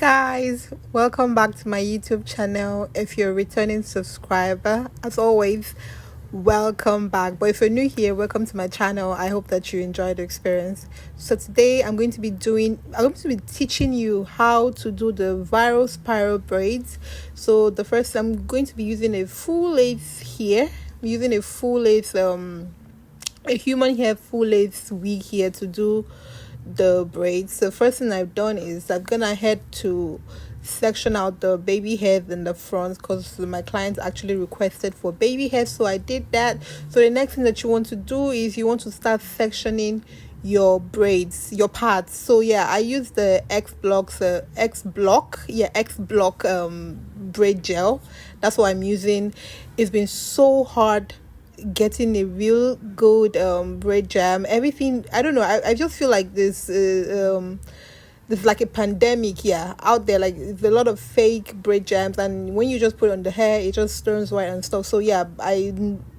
Guys, welcome back to my YouTube channel. If you're a returning subscriber, as always, welcome back. But if you're new here, welcome to my channel. I hope that you enjoyed the experience. So today I'm going to be teaching you how to do the viral spiral braids. So the first, I'm going to be using a full lace here. I'm using a full lace a human hair full lace wig here to do the braids. So first thing I've done is I'm gonna head to section out the baby hairs in the front because my clients actually requested for baby hairs, so I did that. So the next thing that you want to do is you want to start sectioning your braids, your parts. So yeah, I use the X block braid gel. That's what I'm using. It's been so hard getting a real good braid jam. Everything, I don't know, I just feel like there's like a pandemic out there. Like, there's a lot of fake braid jams, and when you just put it on the hair, it just turns white and stuff. So yeah, I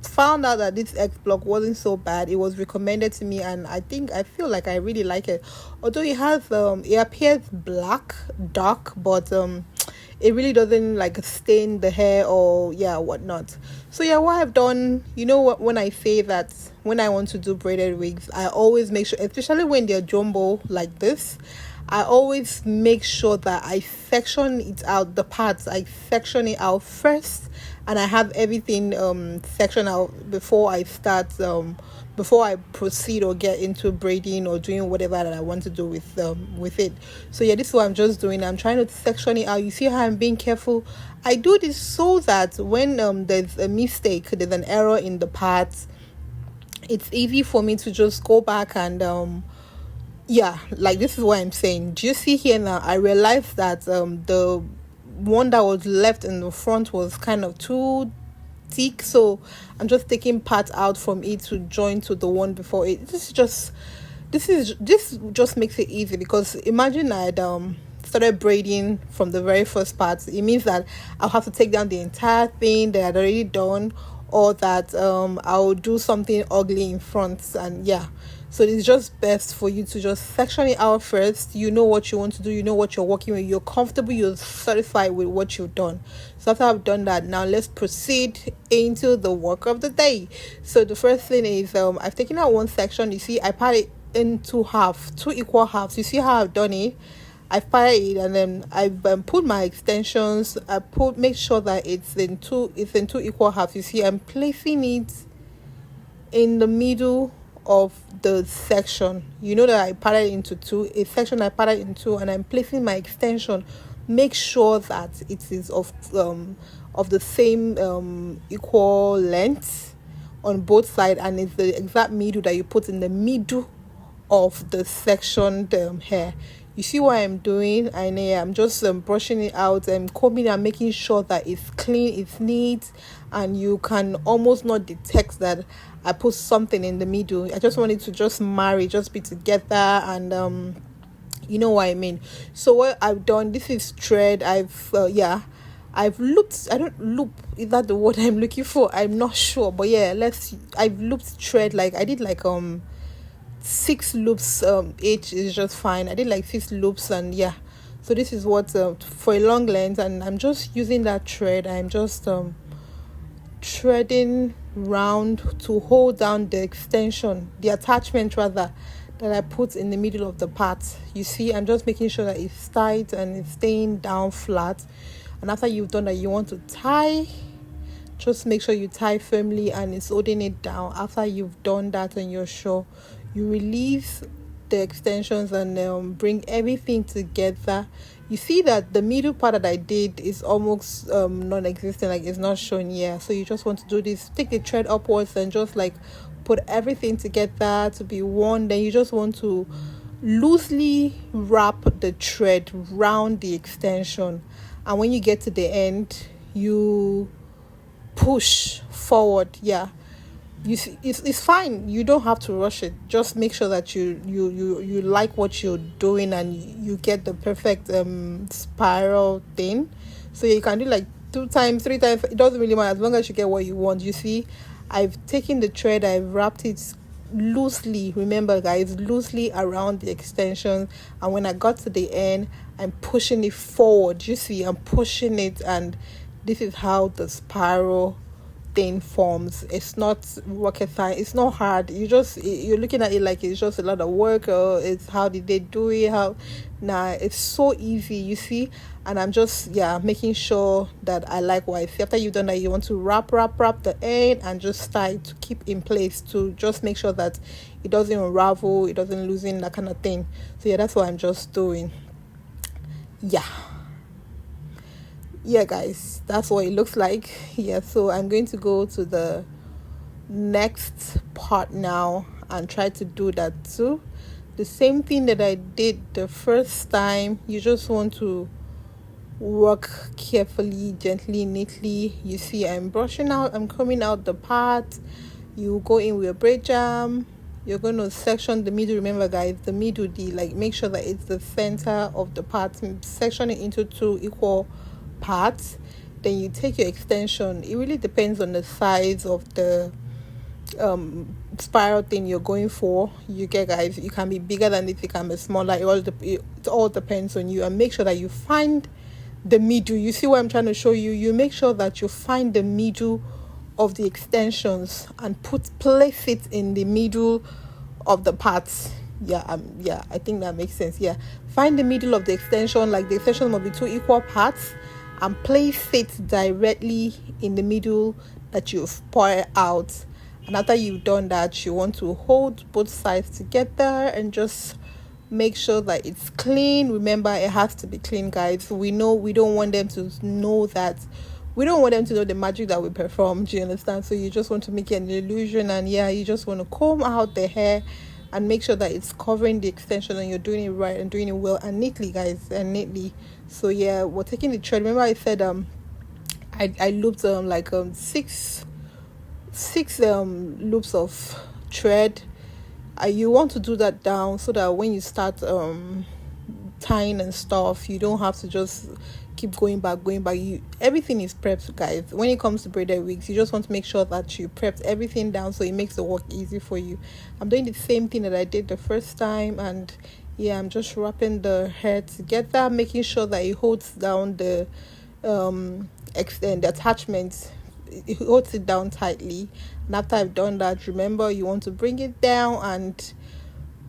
found out that this X block wasn't so bad. It was recommended to me, and I feel like I really like it. Although it has it appears dark, but it really doesn't like stain the hair or whatnot. So yeah, what I've done, you know what, when I say that when I want to do braided wigs, I always make sure, especially when they're jumbo like this, I always make sure that I section it out, the parts, I section it out first, and I have everything sectioned out before I start before I proceed or get into braiding or doing whatever that I want to do with it. So yeah, this is what I'm just doing. I'm trying to section it out. You see how I'm being careful? I do this so that when there's a mistake, there's an error in the parts, it's easy for me to just go back and like, this is what I'm saying. Do you see here now? I realized that the one that was left in the front was kind of too thick, so I'm just taking part out from it to join to the one before it. This just makes it easy, because imagine I had started braiding from the very first part. It means that I'll have to take down the entire thing that I'd already done, or that I'll do something ugly in front, and so it's just best for you to just section it out first. You know what you want to do, you know what you're working with, you're comfortable, you're satisfied with what you've done. So after I've done that, now let's proceed into the work of the day. So the first thing is I've taken out one section. You see, I part it into two equal halves. You see how I've done it? I've parted it, and then I've put my extensions. Make sure that it's in two equal halves. You see, I'm placing it in the middle of the section. You know that I parted into two, a section I parted in two, and I'm placing my extension. Make sure that it is of the same equal length on both sides, and it's the exact middle that you put in the middle of the sectioned hair. You see what I'm doing? I'm just brushing it out and combing and making sure that it's clean, it's neat, and you can almost not detect that I put something in the middle. I just want it to just marry, just be together, and you know what I mean. So what I've done, this is thread. I've looped. I don't loop, is that the word I'm looking for? I'm not sure, but I've looped thread. Like, I did like 6 loops each is just fine. I did like 6 loops, and so this is what for a long length, and I'm just using that thread. I'm just threading round to hold down the extension, the attachment rather, that I put in the middle of the part. You see, I'm just making sure that it's tight and it's staying down flat. And after you've done that, you want to tie. Just make sure you tie firmly and it's holding it down. After you've done that and you're sure, you release the extensions and bring everything together. You see that the middle part that I did is almost non-existent, like it's not shown here. So you just want to do this, take the thread upwards and just like put everything together to be one. Then you just want to loosely wrap the thread round the extension, and when you get to the end, you push forward. You see, it's fine. You don't have to rush it. Just make sure that you like what you're doing and you get the perfect spiral thing. So you can do like 2 times, 3 times. It doesn't really matter, as long as you get what you want. You see, I've taken the thread, I've wrapped it loosely, remember guys, loosely around the extension, and when I got to the end, I'm pushing it forward. You see, I'm pushing it, and this is how the spiral thing forms. It's not rocket science, it's not hard. You're looking at it like it's just a lot of work, or it's how did they do it, how. Nah, it's so easy, you see. And I'm just making sure that I like what I see. After you've done that, you want to wrap the end and just tie to keep in place, to just make sure that it doesn't unravel, it doesn't loosen, that kind of thing. So yeah, that's what I'm just doing. Yeah guys, that's what it looks like. So I'm going to go to the next part now and try to do that too. The same thing that I did the first time. You just want to work carefully, gently, neatly. You see, I'm coming out the part. You go in with your braid jam. You're going to section the middle. Remember guys, the middle, make sure that it's the center of the part. Section it into 2 equal parts. Then you take your extension. It really depends on the size of the spiral thing you're going for. You get guys, you can be bigger than this, you can be smaller. It all depends on you. And make sure that you find the middle. You see what I'm trying to show you? You make sure that you find the middle of the extensions and place it in the middle of the parts. I think that makes sense. Find the middle of the extension. Like the extension must be 2 equal parts, and place it directly in the middle that you've poured out. And after you've done that, you want to hold both sides together and just make sure that it's clean. Remember, it has to be clean, guys. We don't want them to know that. We don't want them to know the magic that we perform. Do you understand? So you just want to make it an illusion, and you just want to comb out the hair and make sure that it's covering the extension and you're doing it right and doing it well and neatly, guys, and neatly. So we're taking the thread. Remember I said I looped six loops of thread. You want to do that down so that when you start tying and stuff, you don't have to just keep going back. Everything is prepped, guys. When it comes to braided wigs, you just want to make sure that you prepped everything down so it makes the work easy for you. I'm doing the same thing that I did the first time, and I'm just wrapping the hair together, making sure that it holds down the attachment. It holds it down tightly. And after I've done that, remember, you want to bring it down and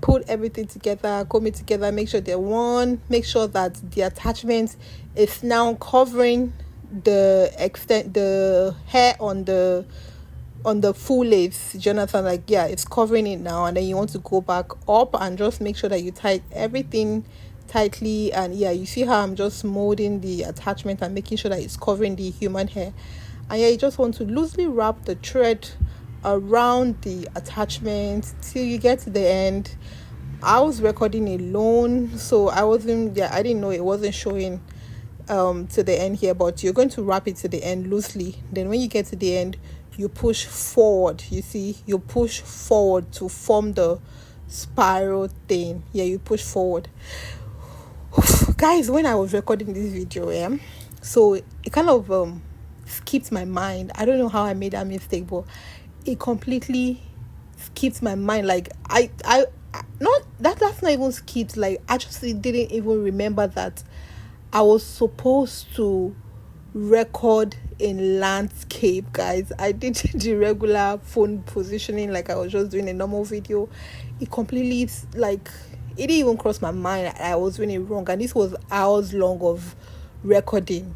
put everything together, comb it together, make sure they're one, make sure that the attachment is now covering the hair on the full lace. Jonathan, it's covering it now. And then you want to go back up and just make sure that you tie everything tightly. And you see how I'm just molding the attachment and making sure that it's covering the human hair. And you just want to loosely wrap the thread around the attachment till you get to the end. I was recording alone, so I didn't know it wasn't showing to the end here, but you're going to wrap it to the end loosely. Then when you get to the end, you push forward. You see, you push forward to form the spiral thing. You push forward. Guys, when I was recording this video, so it kind of skipped my mind. I don't know how I made that mistake, but it completely skipped my mind. That's not even skipped. I just didn't even remember that I was supposed to record in landscape, guys. I did the regular phone positioning like I was just doing a normal video. It completely it didn't even cross my mind. I was doing it wrong, and this was hours long of recording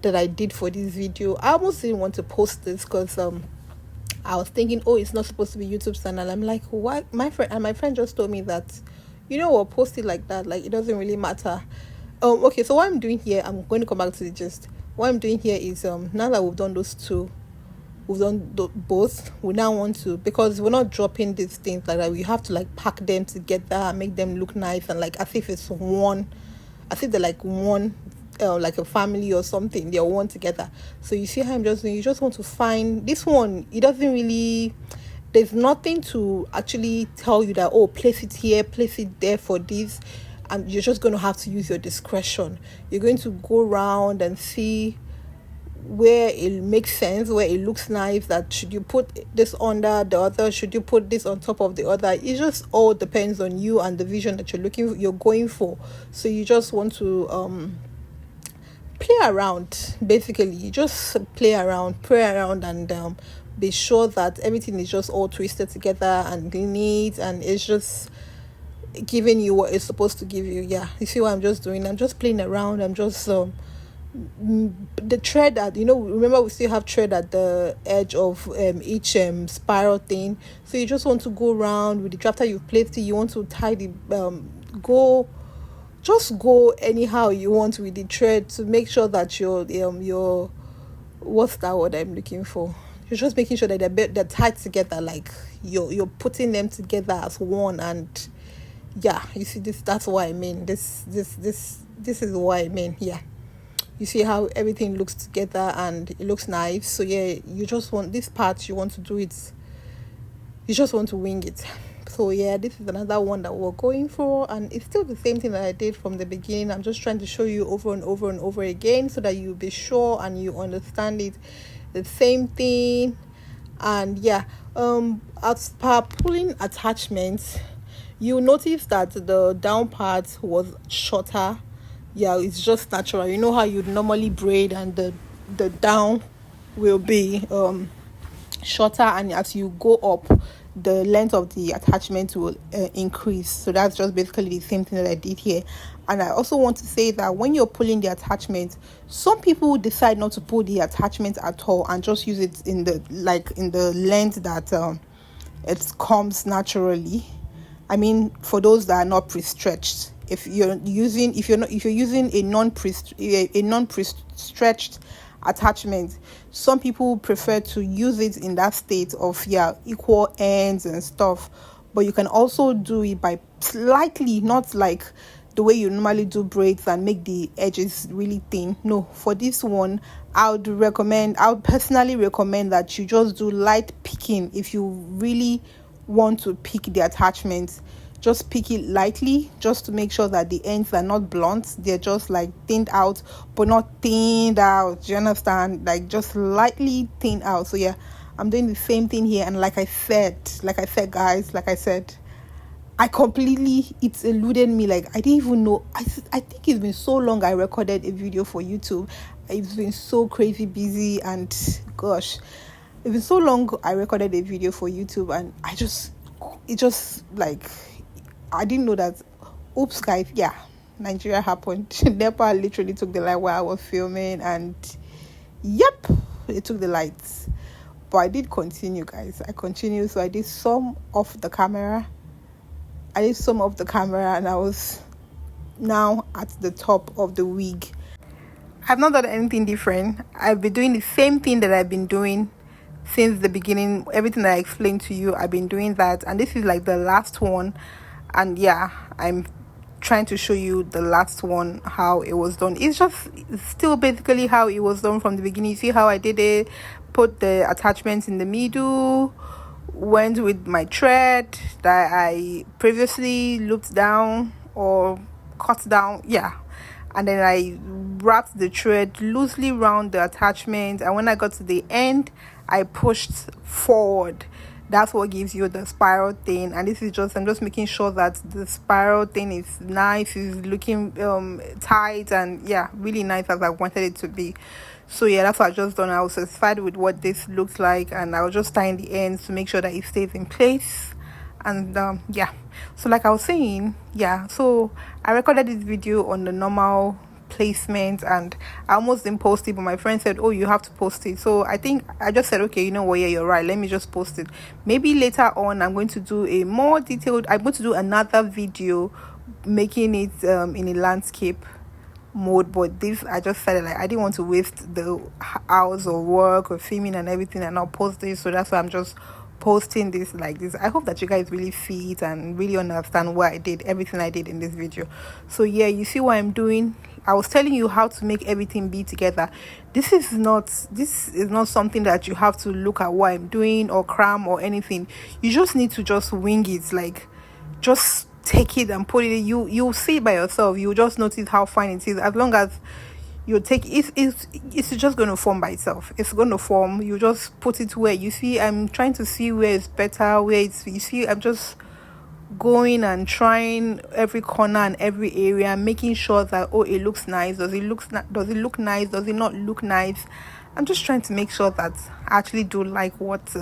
that I did for this video. I almost didn't want to post this because I was thinking, it's not supposed to be YouTube channel. I'm like, what? My friend just told me that, post it like that, it doesn't really matter. Okay, so what I'm doing here, I'm going to come back to the gist. What I'm doing here is now that we've done those two, we've done both, we now want to, because we're not dropping these things like that, we have to pack them together and make them look nice and as if it's one, as if they're one, like a family or something, they're one together. So you see how I'm just doing. You just want to find this one. It doesn't really, there's nothing to actually tell you that place it here, place it there for this, and you're just going to have to use your discretion. You're going to go around and see where it makes sense, where it looks nice, that should you put this under the other, should you put this on top of the other. It just all depends on you and the vision that you're going for. So you just want to play around. Basically, you just play around and be sure that everything is just all twisted together and neat, and it's just giving you what it's supposed to give you. Yeah, you see what I'm just doing? I'm just playing around. I'm just the thread that, remember, we still have thread at the edge of each spiral thing. So you just want to go around with it. After you've placed it, you want to tie the go anyhow you want with the thread, to make sure that your what's that word I'm looking for, you're just making sure that they're tied together, like you're putting them together as one. And yeah, you see, that's what I mean. This is what I mean. Yeah, you see how everything looks together and it looks nice. So yeah, you just want this part, you want to do it, you just want to wing it. So yeah, this is another one that we're going for, and it's still the same thing that I did from the beginning. I'm just trying to show you over and over and over again, so that you'll be sure and you understand it, the same thing. And yeah, as per pulling attachments, you notice that the down part was shorter. Yeah, it's just natural. You know how you'd normally braid, and the down will be shorter, and as you go up, the length of the attachment will increase. So that's just basically the same thing that I did here. And I also want to say that when you're pulling the attachment, some people decide not to pull the attachment at all and just use it in the length that it comes naturally. I mean, for those that are not pre-stretched, if you're using a non-pre-stretched attachment, some people prefer to use it in that state of equal ends and stuff. But you can also do it by slightly, not like the way you normally do braids and make the edges really thin. No, for this one, I would personally recommend that you just do light picking. If you really want to pick the attachment, just pick it lightly, just to make sure that the ends are not blunt. They're just like thinned out, but not thinned out. Do you understand? Like just lightly thinned out. So yeah, I'm doing the same thing here. And like I said guys, it's eluded me. Like I didn't even know. I think it's been so long I recorded a video for YouTube. It's been so crazy busy, and gosh, it's been so long I recorded a video for YouTube, and I didn't know that. Oops guys, yeah, Nigeria happened. Nepal literally took the light while I was filming, and yep, it took the lights. But I did continue, guys. I continued. So I did some of the camera, and I was now at the top of the wig. I've not done anything different. I've been doing the same thing that I've been doing since the beginning. Everything that I explained to you, I've been doing that, and this is like the last one. And yeah, I'm trying to show you the last one, how it was done. It's still basically how it was done from the beginning. You see how I did it? Put the attachments in the middle, went with my thread that I previously looped down or cut down, and then I wrapped the thread loosely around the attachment, and when I got to the end, I pushed forward. That's what gives you the spiral thing. And this is I'm just making sure that the spiral thing is nice, is looking tight, and really nice as I wanted it to be. So yeah, that's what I just done. I was satisfied with what this looks like, and I was just tying the ends to make sure that it stays in place. And so like I was saying, so I recorded this video on the normal placement, and I almost didn't post it, but my friend said, oh, you have to post it. So I think I just said, okay, you know what, you're right, let me just post it. Maybe later on I'm going to do I'm going to do another video making it in a landscape mode. But this, I just felt like I didn't want to waste the hours of work or filming and everything and not post this. So that's why I'm just posting this like this. I hope that you guys really see it and really understand what I did, everything I did in this video. So yeah, you see what I'm doing. I was telling you how to make everything be together. This is not something that you have to look at what I'm doing or cram or anything. You just need to just wing it. Like, just take it and put it. You'll see it by yourself. You'll just notice how fine it is. As long as you take it's just going to form by itself. It's going to form. You just put it where you see. I'm trying to see where it's better, where it's, you see, I'm just going and trying every corner and every area, making sure that, oh, it looks nice. Does it look nice? Does it not look nice? I'm just trying to make sure that I actually do like what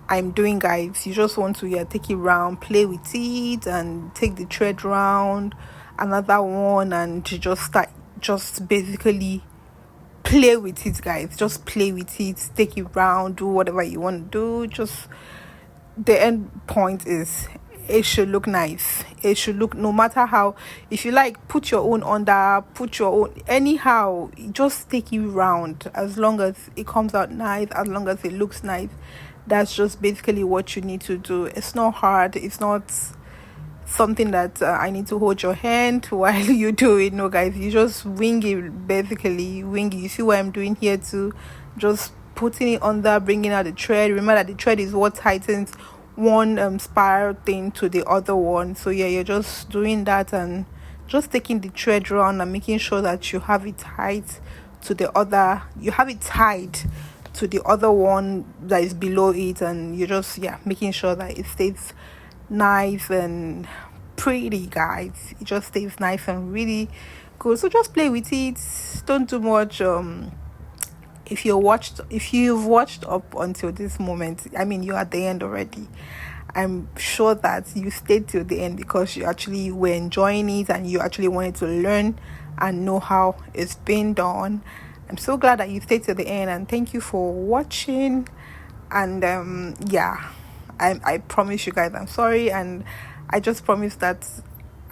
I'm doing, guys. You just want to, yeah, take it round, play with it, and take the thread round, another one, and to just start, just basically play with it, guys. Just play with it, take it round, do whatever you want to do. Just the end point is it should look nice. It should look, no matter how, if you like, put your own under, put your own anyhow, just take it round, as long as it comes out nice, as long as it looks nice. That's just basically what you need to do. It's not hard. It's not something that I need to hold your hand while you do it. No, guys, you just wing it, basically wing it. You see what I'm doing here too? Just putting it under, bringing out the thread. Remember that the thread is what tightens one spiral thing to the other one. So yeah, you're just doing that and just taking the thread around and making sure that you have it tight to the other, you have it tied to the other one that is below it, and you're just, yeah, making sure that it stays nice and pretty, guys. It just stays nice and really good. So just play with it, don't do much. If you've watched up until this moment, I mean, you're at the end already. I'm sure that you stayed till the end because you actually were enjoying it and you actually wanted to learn and know how it's been done. I'm so glad that you stayed till the end, and thank you for watching. And yeah, I promise you guys, I'm sorry, and I just promise that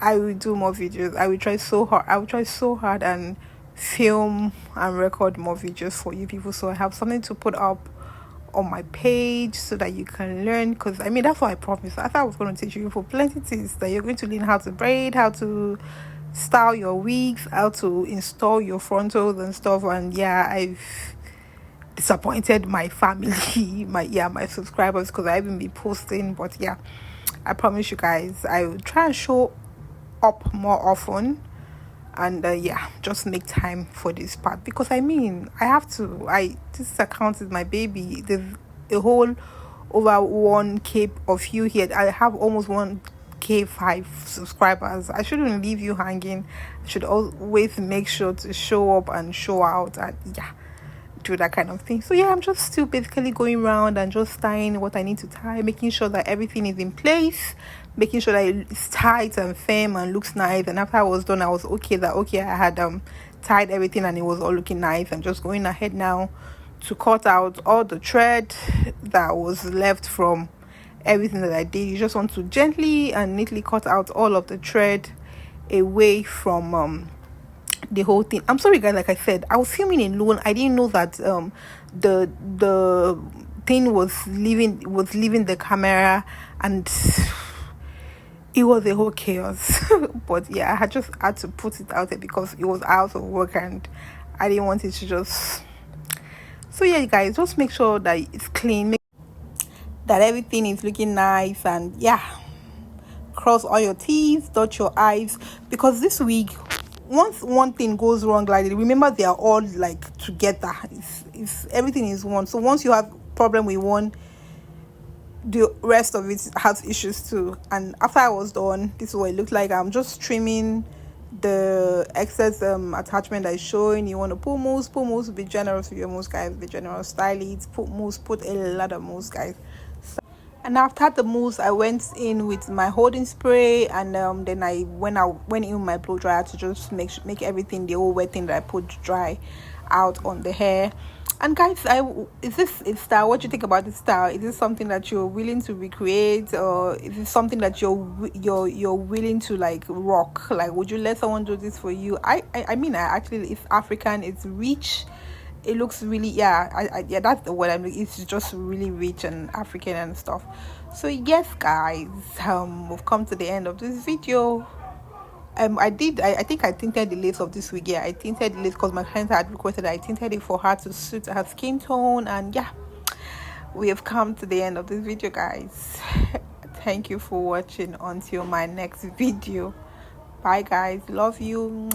I will do more videos. I will try so hard and film and record more videos for you people, so I have something to put up on my page so that you can learn. Because I mean, that's what I promised. I thought I was going to teach you for plenty things, that you're going to learn how to braid, how to style your wigs, how to install your frontals and stuff. And yeah, I've disappointed my family, my subscribers, because I haven't been posting. But yeah, I promise you guys, I will try and show up more often. And yeah, just make time for this part, because I mean, I have to. This account is my baby. There's a whole over 1K of you here. I have almost 1K5 subscribers. I shouldn't leave you hanging. I should always make sure to show up and show out, and yeah, do that kind of thing. So yeah, I'm just still basically going around and just tying what I need to tie, making sure that everything is in place, making sure that it's tight and firm and looks nice. And after I was done, I was okay I had tied everything and it was all looking nice. I'm just going ahead now to cut out all the thread that was left from everything that I did. You just want to gently and neatly cut out all of the thread away from the whole thing. I'm sorry, guys, like I said, I was filming alone. I didn't know that the thing was leaving the camera, and it was a whole chaos. But yeah, I just had to put it out there because it was out of work and I didn't want it to just. So yeah, guys, just make sure that it's clean, that everything is looking nice, and yeah, cross all your T's, dot your I's, because this week, once one thing goes wrong, like, remember, they are all like together. It's everything is one. So once you have problem with one, the rest of it has issues too. And after I was done, this is what it looked like. I'm just trimming the excess attachment that is showing. You want to put mousse, be generous with your mousse, guys. Be generous, style it, put a lot of mousse, guys. And after the mousse, I went in with my holding spray, and then I went in with my blow dryer to just make everything, the whole wet thing that I put, dry out on the hair. And guys, is this a style? What do you think about this style? Is this something that you're willing to recreate, or is it something that you're willing to like rock? Like, would you let someone do this for you? I mean, actually, it's African, it's rich. It looks really, yeah, yeah, that's the word. I mean, it's just really rich and African and stuff. So yes, guys, we've come to the end of this video. I think I tinted the lace of this wig. Yeah, I tinted the lace because my client had requested that I tinted it for her to suit her skin tone. And yeah, we have come to the end of this video, guys. Thank you for watching. Until my next video, bye guys, love you.